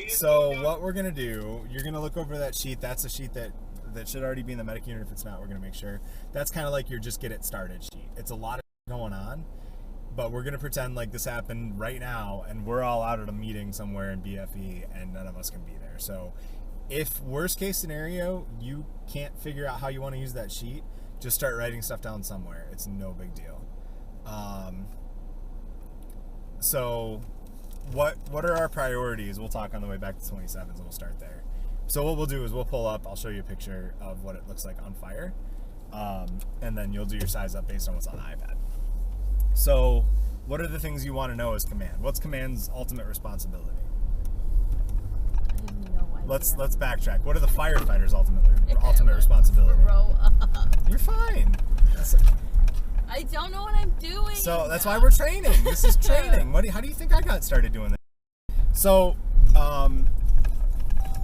So what we're gonna do, you're gonna look over that sheet. That's a sheet that should already be in the medic unit. If it's not, we're gonna make sure. That's kind of like your just get it started sheet. It's a lot of going on, but we're gonna pretend like this happened right now, and we're all out at a meeting somewhere in BFE, and none of us can be there. So, if worst case scenario, you can't figure out how you want to use that sheet, just start writing stuff down somewhere. It's no big deal. So, what are our priorities? We'll talk on the way back to 27s, and we'll start there. So what we'll do is we'll pull up. I'll show you a picture of what it looks like on fire, and then you'll do your size up based on what's on the iPad. So, what are the things you want to know as command? What's command's ultimate responsibility? I have no idea. Let's backtrack. What are the firefighters' ultimate responsibility? Grow up. You're fine. I don't know what I'm doing. So that's why we're training. This is training. How do you think I got started doing this? So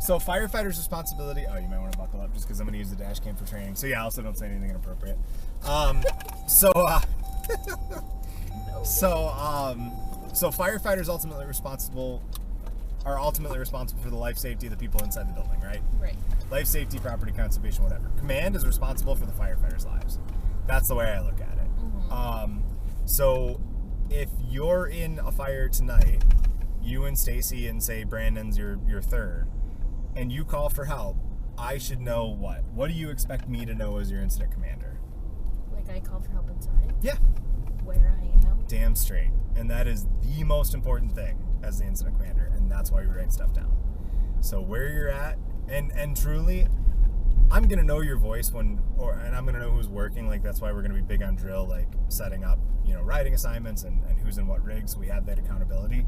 firefighters' responsibility. Oh, you might want to buckle up just because I'm going to use the dash cam for training. So yeah, also don't say anything inappropriate. So firefighters are ultimately responsible for the life safety of the people inside the building, right? Right. Life safety, property conservation, whatever. Command is responsible for the firefighters' lives. That's the way I look at it. Mm-hmm. So if you're in a fire tonight, you and Stacy and say Brandon's your third, and you call for help, I should know what? What do you expect me to know as your incident commander? Like I call for help inside? Yeah. Where I am? Damn straight. And that is the most important thing as the incident commander, and that's why we write stuff down. So where you're at, and truly, I'm gonna know your voice and I'm gonna know who's working. Like that's why we're gonna be big on drill, like setting up, riding assignments and who's in what rig, so we have that accountability.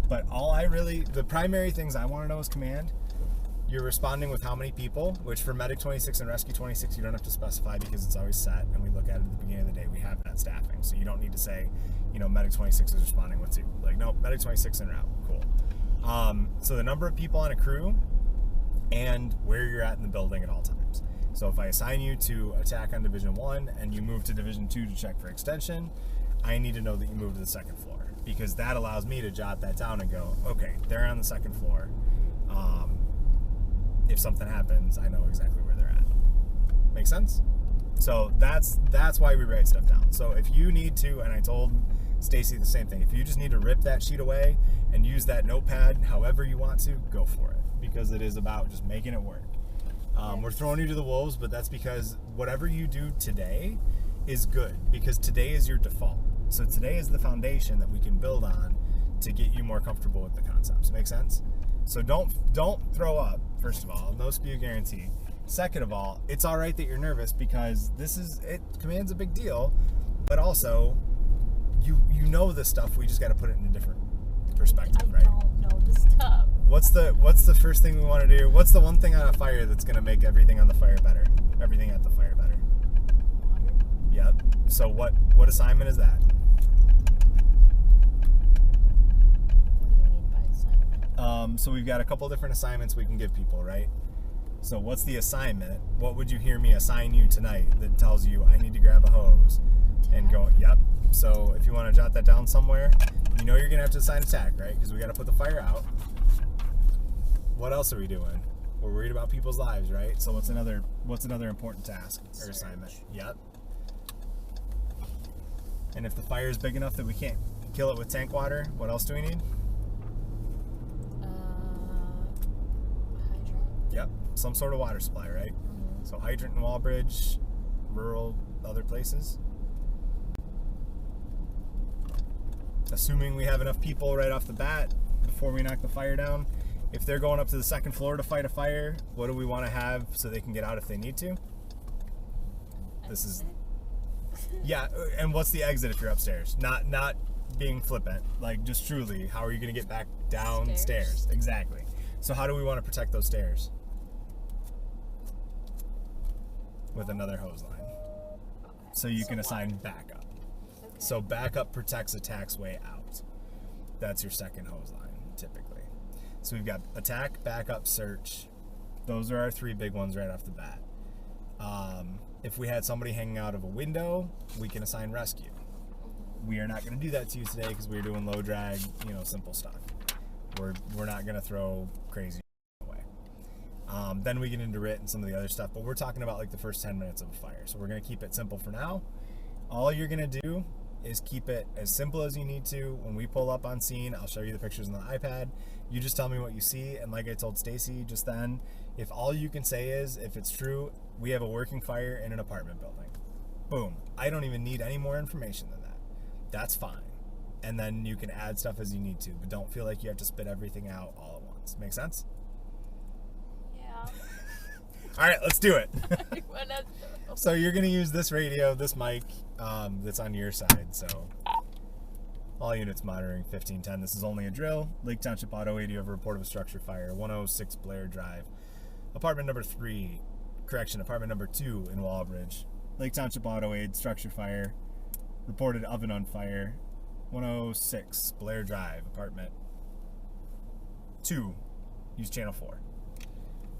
But the primary things I want to know is command. You're responding with how many people, which for Medic 26 and Rescue 26, you don't have to specify because it's always set, and we look at it at the beginning of the day. We have that staffing, so you don't need to say, Medic 26 is responding with 2. Like, no, Medic 26 en route. Cool. So the number of people on a crew and where you're at in the building at all times. So if I assign you to attack on Division 1 and you move to Division 2 to check for extension, I need to know that you moved to the second floor, because that allows me to jot that down and go, okay, they're on the second floor. If something happens, I know exactly where they're at. Make sense? So that's why we write stuff down. So if you need to, and I told Stacy the same thing, if you just need to rip that sheet away and use that notepad however you want to, go for it, because it is about just making it work. We're throwing you to the wolves, but that's because whatever you do today is good, because today is your default. So today is the foundation that we can build on to get you more comfortable with the concepts. Make sense? So don't throw up, first of all. No spew guarantee. Second of all, it's all right that you're nervous, because command's a big deal, but also you know this stuff. We just got to put it in a different perspective, right? I don't know the stuff. What's the first thing we want to do? What's the one thing on a fire that's going to make everything on the fire better? Everything at the fire better? Water? Yep. So what assignment is that? What do you mean by assignment? So we've got a couple different assignments we can give people, right? So what's the assignment? What would you hear me assign you tonight that tells you I need to grab a hose and go, yep. So if you want to jot that down somewhere, you're going to have to assign attack, right? Because we got to put the fire out. What else are we doing? We're worried about people's lives, right? So what's another important task or assignment? Yep. And if the fire is big enough that we can't kill it with tank water, what else do we need? Hydrant? Yep. Some sort of water supply, right? Mm-hmm. So hydrant and wall bridge, rural, other places. Assuming we have enough people right off the bat before we knock the fire down. If they're going up to the second floor to fight a fire, what do we want to have so they can get out if they need to? Yeah, and what's the exit if you're upstairs? Not being flippant, like just truly, how are you going to get back downstairs? Exactly. So how do we want to protect those stairs? With another hose line. So you can assign backup. Okay. So backup protects attack's way out. That's your second hose line, typically. So we've got attack, backup, search. Those are our 3 big ones right off the bat. If we had somebody hanging out of a window, we can assign rescue. We are not going to do that to you today because we're doing low drag, simple stuff. We're not gonna throw crazy away. Then we get into RIT and some of the other stuff, but we're talking about like the first 10 minutes of a fire. So we're gonna keep it simple for now. All you're gonna do is keep it as simple as you need to. When we pull up on scene, I'll show you the pictures on the iPad. You just tell me what you see, and like I told Stacy just then, if all you can say is, if it's true, we have a working fire in an apartment building. Boom. I don't even need any more information than that. That's fine. And then you can add stuff as you need to, but don't feel like you have to spit everything out all at once. Make sense? Yeah. All right, let's do it. I wanna know. So you're going to use this radio, this mic that's on your side. So all units monitoring 1510. This is only a drill. Lake Township Auto 80 of a report of a structure fire, 106 Blair Drive. Apartment number 2 in Walbridge. Lake Township Auto Aid, structure fire. Reported oven on fire. 106 Blair Drive, apartment 2. Use channel 4.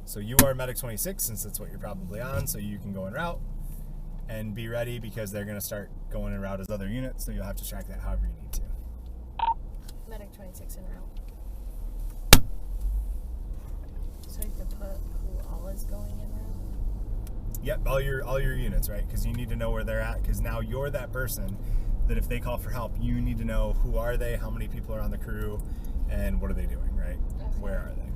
So you are Medic 26, since that's what you're probably on, so you can go en route and be ready, because they're going to start going en route as other units, so you'll have to track that however you need to. Medic 26 en route. So you can put who all is going en route? Yep, all your units, right? Because you need to know where they're at, because now you're that person that if they call for help, you need to know who are they, how many people are on the crew, and what are they doing, right? Okay. Where are they?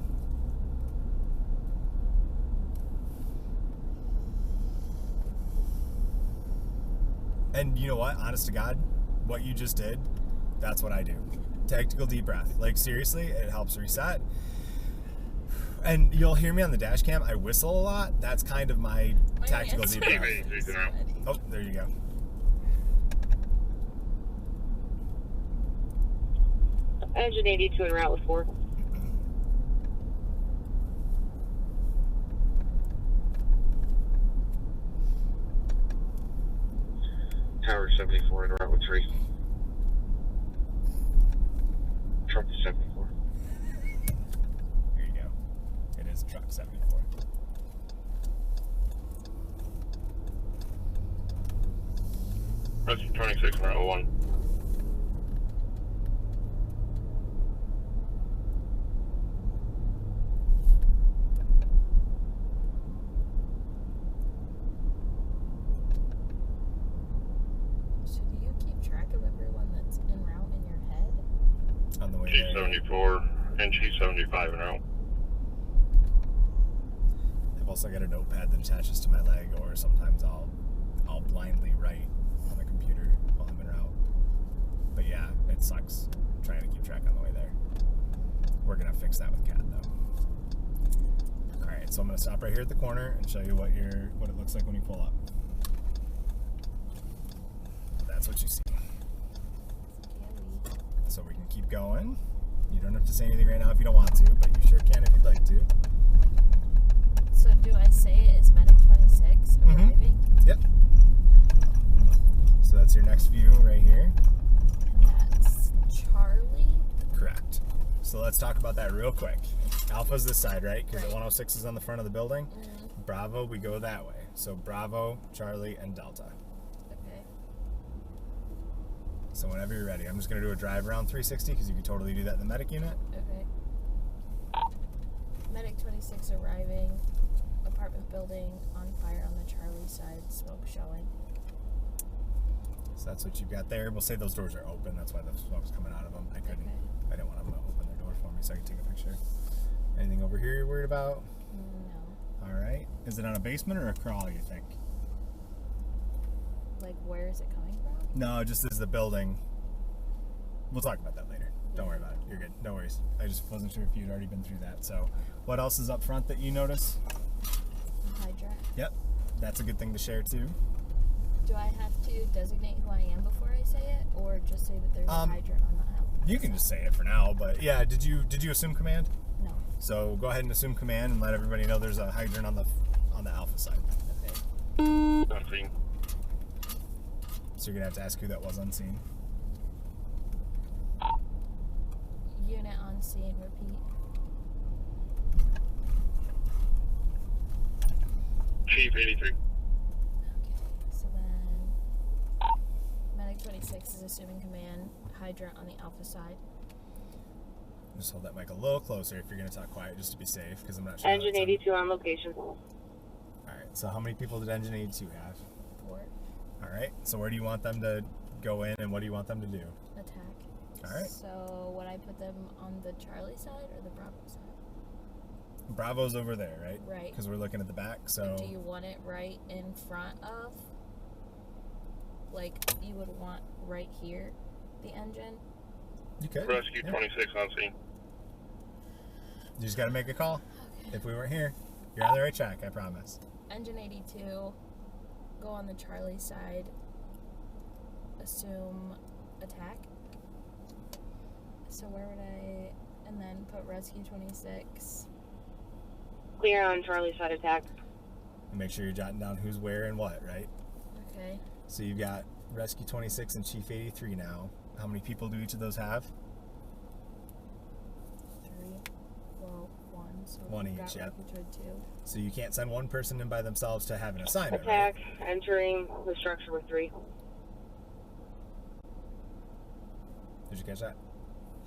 And you know what? Honest to God, what you just did, that's what I do. Tactical deep breath. Like, seriously, it helps reset. And you'll hear me on the dash cam. I whistle a lot. That's kind of my tactical deep breath. Oh, there you go. Engine 82 en route with 4. Tower 74 en route with 3. Truck 74. There you go. It is truck 74. Rescue 26 en route with 1. So do you keep track of everyone that's en route in your head? On the way Chief there. 74 and Chief 75 en route. I've also got a notepad that attaches to my leg, or sometimes I'll blindly write on the computer while I'm en route. But yeah, it sucks trying to keep track on the way there. We're gonna fix that with CAD though. All right, so I'm gonna stop right here at the corner and show you what it looks like when you pull up. That's what you see. Scary. So we can keep going. You don't have to say anything right now if you don't want to, but you sure can if you'd like to. So do I say it is Medic 26 arriving? Yep. So that's your next view right here. That's Charlie. Correct. So let's talk about that real quick. Alpha's this side, right? Because Right. 106 is on the front of the building. Mm-hmm. Bravo, we go that way. So Bravo, Charlie, and Delta. Okay. So whenever you're ready, I'm just going to do a drive around 360 because you can totally do that in the medic unit. Okay. Medic 26 arriving. Apartment building on fire on the Charlie side. Smoke showing. So that's what you've got there. We'll say those doors are open. That's why the smoke's coming out of them. I couldn't. Okay. I didn't want them to open their door for me so I could take a picture. Anything over here you're worried about? No. All right. Is it on a basement or a crawl, you think? Like, where is it coming from? No, just as the building. We'll talk about that later. Don't worry about it. You're good. No worries. I just wasn't sure if you'd already been through that. So, what else is up front that you notice? Hydra. Yep. That's a good thing to share too. Do I have to designate who I am before I say it, or just say that there's a hydrant on the house? You can just say it for now, but yeah, did you assume command? No. So go ahead and assume command and let everybody know there's a hydrant on the alpha side. Okay. Nothing. So you're gonna have to ask who that was on scene. Unit on scene. Repeat. Chief 83. Okay. So then, Medic 26 is assuming command. Hydra on the alpha side. Just hold that mic a little closer if you're going to talk quiet, just to be safe, because I'm not sure. Engine 82 on location. All right. So how many people did Engine 82 have? 4. All right. So where do you want them to go in, and what do you want them to do? Attack. All right. So would I put them on the Charlie side or the Bravo side? Bravo's over there, right? Right. Because we're looking at the back. So Do you want it right in front of? Like, you would want right here, the engine? you could. Rescue Yeah. 26 on scene. You just got to make a call. Okay. If we weren't here, you're on the right track. I promise. Engine 82, go on the Charlie side, assume attack. So where would I, and then put Rescue 26. Clear on Charlie side attack. And make sure you're jotting down who's where and what, right? Okay. So you've got Rescue 26 and Chief 83 now. How many people do each of those have? 3. Well, 1. So One we've each, got yep. Rescue 2. So you can't send one person in by themselves to have an assignment, Attack. right? Entering the structure with 3. Did you catch that?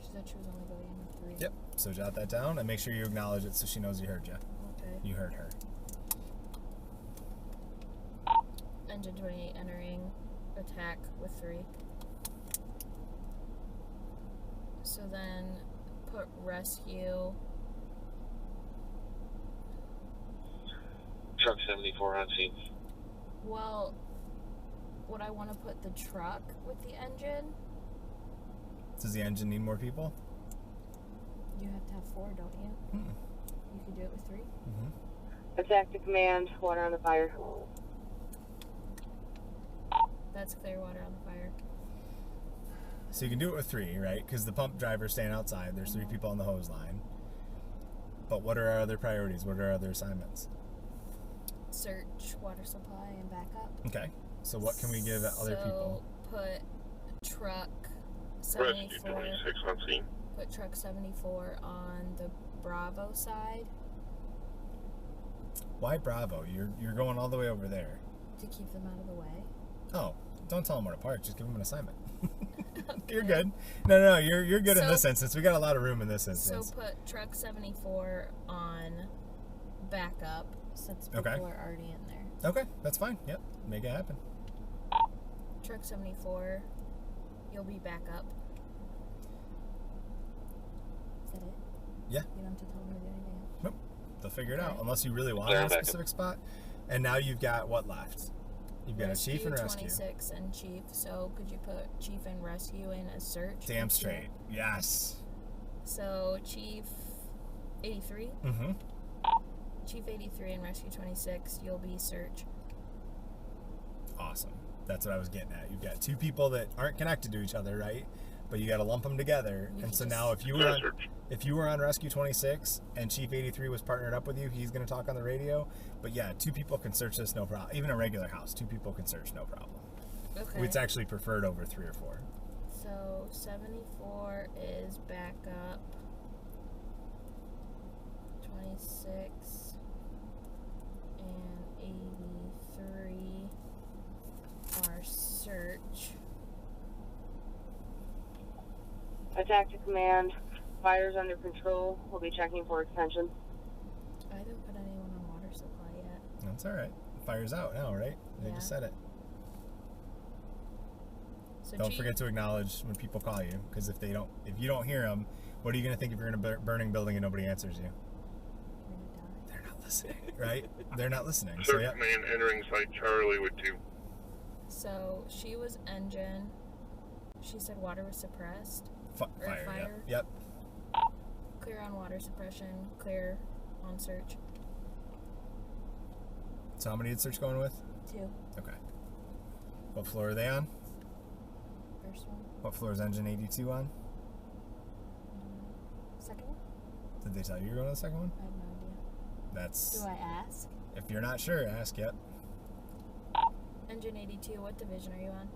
She said she was only going in with 3. Yep. So jot that down and make sure you acknowledge it so she knows you heard you. Okay. You heard her. Engine 28 entering attack with 3. So then put rescue. Truck 74 on scene. Well, would I want to put the truck with the engine? Does the engine need more people? You have to have 4, don't you? Mm-mm. You could do it with 3. Mm-hmm. Attack to command. Water on the fire. That's clear water on the fire. So you can do it with 3, right? Because the pump driver's staying outside. There's 3 people on the hose line. But what are our other priorities? What are our other assignments? Search, water supply, and backup. Okay. So what can we give other people? So put truck Rescue 74. 26 on scene. Put truck 74 on the Bravo side Why Bravo? You're going all the way over there. to keep them out of the way. Oh, don't tell them where to park. Just give them an assignment. You're Okay. good. No, you're good in So- this instance. We got a lot of room in this So instance. put truck 74 on backup since people Okay. are already in there. Okay, that's fine. Yep, make it happen. Truck 74, you'll be backup. Is that it? Yeah. You don't have to tell them to do anything else. Nope. They'll figure it out Okay. unless you really want Clear a on backup. specific spot. And now you've got what left? You've got a chief and rescue. 26 and chief. So could you put chief and rescue in a search? Damn with you? straight. Yes. So chief 83, Mm-hmm. chief 83 and rescue 26, you'll be search. Awesome. That's what I was getting at. You've got 2 people that aren't connected to each other, right? But you got to lump them together. You And could so just- now Search. if you were on Rescue 26 and Chief 83 was partnered up with you, he's going to talk on the radio. But yeah, 2 people can search this, no problem. Even a regular house, 2 people can search, no problem. Okay. It's actually preferred over 3 or 4. So 74 is backup. 26 and 83 are search. Attack to command. Fire's under control. We'll be checking for extension. I haven't put anyone on water supply yet. That's all right. Fire's out now, right? They just Yeah. said it. So Don't chief, forget to acknowledge when people call you, because if you don't hear them, what are you going to think if you're in a burning building and nobody answers you? you're gonna die. They're not listening, right? They're not listening. So Search yeah. command entering site Charlie with 2. So she was engine. She said water was suppressed. Or Fire. fire. Yep. Clear on water suppression. Clear on search. So how many did search going with? 2. Okay. What floor are they on? First one. What floor is engine 82 on? Second one? Did they tell you you're going to the second one? I have no idea. That's. Do I ask? If you're not sure, ask. Yep. Engine 82, what division are you on?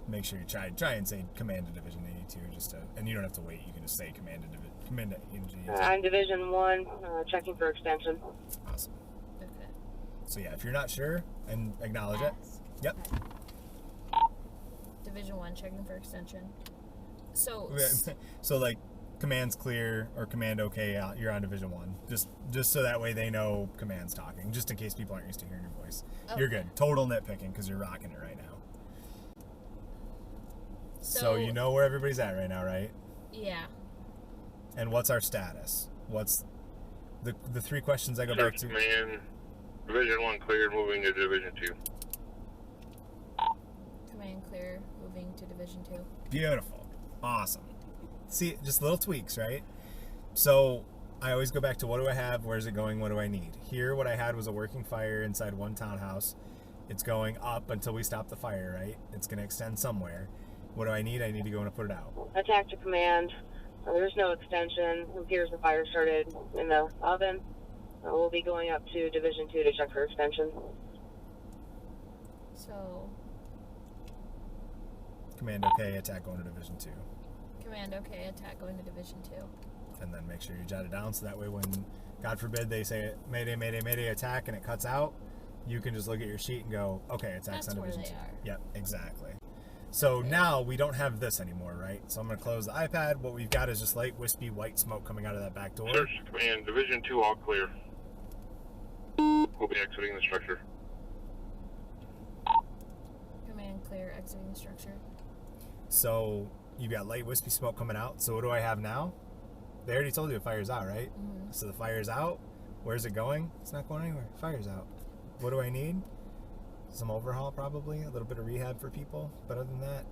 Make sure you try and say Command to Division 82 just to, and you don't have to wait. You can just say Command to Engine 82. I'm Division 1. Checking for extension. Awesome. Okay. So yeah, if you're not sure, and acknowledge it. Ask. Yep. Okay. Division 1, checking for extension. So So like, command's clear or command okay, you're on Division 1. Just so that way they know command's talking, just in case people aren't used to hearing your voice. You're Okay. good. Total nitpicking because you're rocking it right now. So you So- know where everybody's at right now, right? yeah. And what's our status? What's the three questions I go back Search to? command. Division 1 cleared, moving to Division 2. Command clear, moving to Division 2. Beautiful. Awesome. See, just little tweaks, right? So I always go back to what do I have, where's it going, what do I need? Here, what I had was a working fire inside one townhouse. It's going up until we stop the fire, right? It's going to extend somewhere. What do I need? I need to go and put it out. Attack to command. There's no extension. It appears the fire started in the oven. We'll be going up to Division 2 to check for extension. So, Command okay, attack going to Division 2. command okay, attack going to Division 2. And then make sure you jot it down so that way when, God forbid, they say Mayday, Mayday, Mayday, attack, and it cuts out, you can just look at your sheet and go, okay, attack's on That's where Division they 2. are. Yep, exactly. So Okay. now we don't have this anymore, right? So I'm going to close the iPad. What we've got is just light, wispy, white smoke coming out of that back door. Search command. Division 2 all clear. We'll be exiting the structure. Command clear, exiting the structure. So you've got light, wispy smoke coming out. So what do I have now? They already told you the fire's out, right? Mm-hmm. So the fire's out. Where's it going? It's not going anywhere. Fire's out. What do I need? Some overhaul, probably. A little bit of rehab for people. But other than that,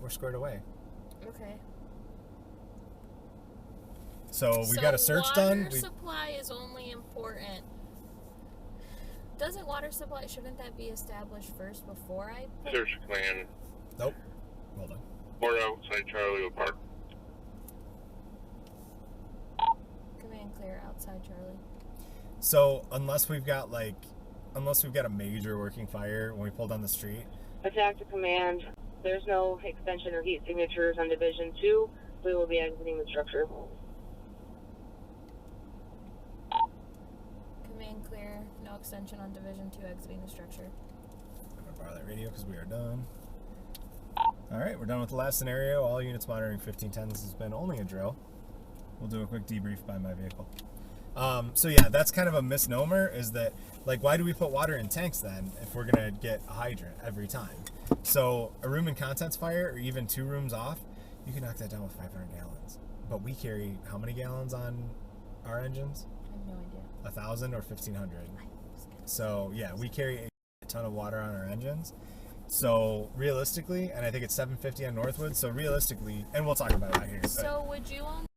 we're squared away. Okay. So we got a search done. Water supply is only important. Doesn't water supply, shouldn't that be established first before I put... Search command. Nope. Hold on. Or outside Charlie will park. Command clear, outside Charlie. So unless we've got a major working fire when we pull down the street, Attack to command. There's no extension or heat signatures on Division 2. We will be exiting the structure. Command clear, no extension on Division 2, exiting the structure. I'm gonna borrow that radio because we are done. All right, we're done with the last scenario. All units monitoring 1510. This has been only a drill. We'll do a quick debrief by my vehicle. So yeah, that's kind of a misnomer, is that, like, why do we put water in tanks then if we're gonna get a hydrant every time? So a room and contents fire, or even 2 rooms off, you can knock that down with 500 gallons. But we carry how many gallons on our engines? I have no idea. 1,000 or 1,500. So yeah, we carry a ton of water on our engines. So realistically, and I think it's 750 on Northwood. So realistically, and we'll talk about it out here. But So would you only